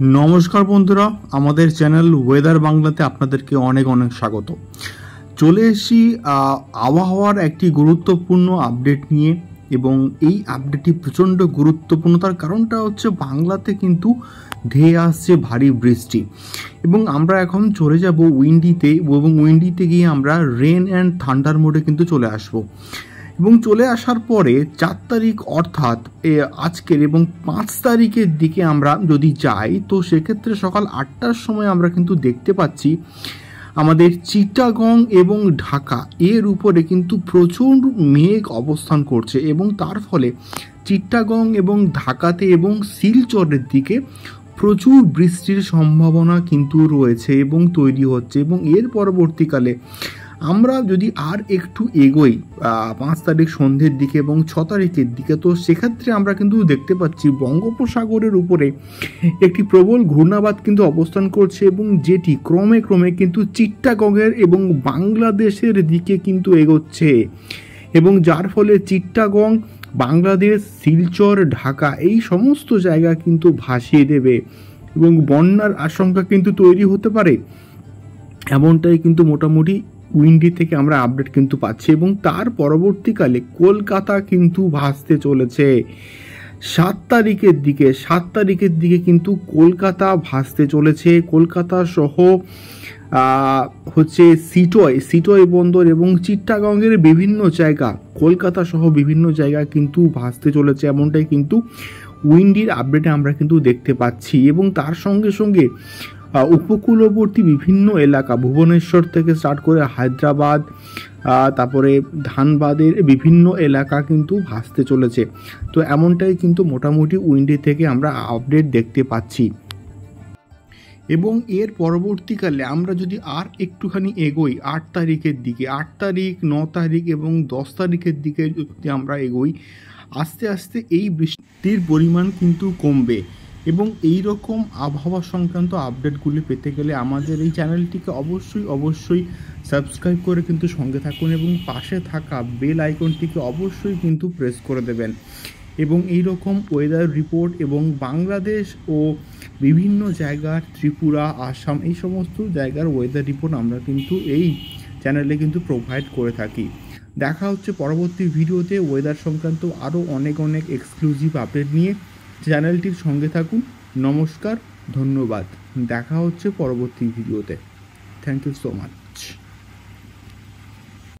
নমস্কার বন্ধুরা, আমাদের চ্যানেল ওয়েদার বাংলাতে আপনাদেরকে অনেক অনেক স্বাগত। চলে এসেছি আবহাওয়ার একটি গুরুত্বপূর্ণ আপডেট নিয়ে, এবং এই আপডেটটি প্রচণ্ড গুরুত্বপূর্ণ। তার কারণটা হচ্ছে বাংলাতে কিন্তু ধেয়ে আসছে ভারী বৃষ্টি, এবং আমরা এখন চলে যাব উইন্ডিতে, এবং উইন্ডিতে গিয়ে আমরা রেন অ্যান্ড থান্ডার মোডে কিন্তু চলে আসব। এবং চলে আসার পরে 4 তারিখ অর্থাৎ আজকের এবং 5 তারিখের দিকে আমরা যদি যাই, তো সেক্ষেত্রে সকাল 8টার সময় আমরা কিন্তু দেখতে পাচ্ছি আমাদের চিটাগং এবং ঢাকা এর উপরে কিন্তু প্রচুর মেঘ অবস্থান করছে, এবং তার ফলে চিটাগং এবং ঢাকাতে এবং শিলচরের দিকে প্রচুর বৃষ্টির সম্ভাবনা কিন্তু রয়েছে এবং তৈরি হচ্ছে। এবং এর পরবর্তীকালে আমরা যদি আর একটু এগোই 5 তারিখ সন্ধ্যের দিকে এবং 6 তারিখের দিকে, তো সেক্ষেত্রে আমরা কিন্তু দেখতে পাচ্ছি বঙ্গোপসাগরের উপরে একটি প্রবল ঘূর্ণাবাত কিন্তু অবস্থান করছে, এবং যেটি ক্রমে ক্রমে কিন্তু চিট্টাগংয়ের এবং বাংলাদেশের দিকে কিন্তু এগোচ্ছে, এবং যার ফলে চিট্টাগং, বাংলাদেশ, শিলচর, ঢাকা এই সমস্ত জায়গা কিন্তু ভাসিয়ে দেবে এবং বন্যার আশঙ্কা কিন্তু তৈরি হতে পারে। এমনটাই কিন্তু মোটামুটি উইন্ডি থেকে আমরা আপডেট কিন্তু পাচ্ছি। এবং তার পরবর্তীকালে কলকাতা কিন্তু ভাসতে চলেছে 7 তারিখের দিকে কিন্তু কলকাতা ভাসতে চলেছে। কলকাতা সহ হচ্ছে সিটয় বন্দর এবং চিট্টাগংয়ের বিভিন্ন জায়গা, কলকাতা সহ বিভিন্ন জায়গা কিন্তু ভাসতে চলেছে, এমনটাই কিন্তু উইন্ডির আপডেটে আমরা কিন্তু দেখতে পাচ্ছি। এবং তার সঙ্গে সঙ্গে উপকূলবর্তী বিভিন্ন এলাকা, ভুবনেশ্বর থেকে স্টার্ট করে হায়দ্রাবাদ, তারপরে ধানবাদের বিভিন্ন এলাকা কিন্তু ভাসতে চলেছে। তো এমনটাই কিন্তু মোটামুটি উইন্ডি থেকে আমরা আপডেট দেখতে পাচ্ছি। এবং এর পরবর্তীকালে আমরা যদি আর একটুখানি এগোই 8 তারিখের দিকে, 8 তারিখ, 9 তারিখ এবং 10 তারিখের দিকে যদি আমরা এগোই, আস্তে আস্তে এই বৃষ্টির পরিমাণ কিন্তু কমবে। এবং এই রকম আবহাওয়া সংক্রান্ত আপডেটগুলি পেতে গেলে আমাদের এই চ্যানেলটিকে অবশ্যই সাবস্ক্রাইব করে কিন্তু সঙ্গে থাকুন, এবং পাশে থাকা বেল আইকনটিকে অবশ্যই কিন্তু প্রেস করে দেবেন। এবং এই রকম ওয়েদার রিপোর্ট এবং বাংলাদেশ ও বিভিন্ন জায়গার, ত্রিপুরা, আসাম এই সমস্ত জায়গার ওয়েদার রিপোর্ট আমরা কিন্তু এই চ্যানেলে কিন্তু প্রোভাইড করে থাকি। দেখা হচ্ছে পরবর্তী ভিডিওতে ওয়েদার সংক্রান্ত আরও অনেক এক্সক্লুসিভ আপডেট নিয়ে। চ্যানেলটির সঙ্গে থাকুন। নমস্কার, ধন্যবাদ। দেখা হচ্ছে পরবর্তী ভিডিওতে। Thank you so much.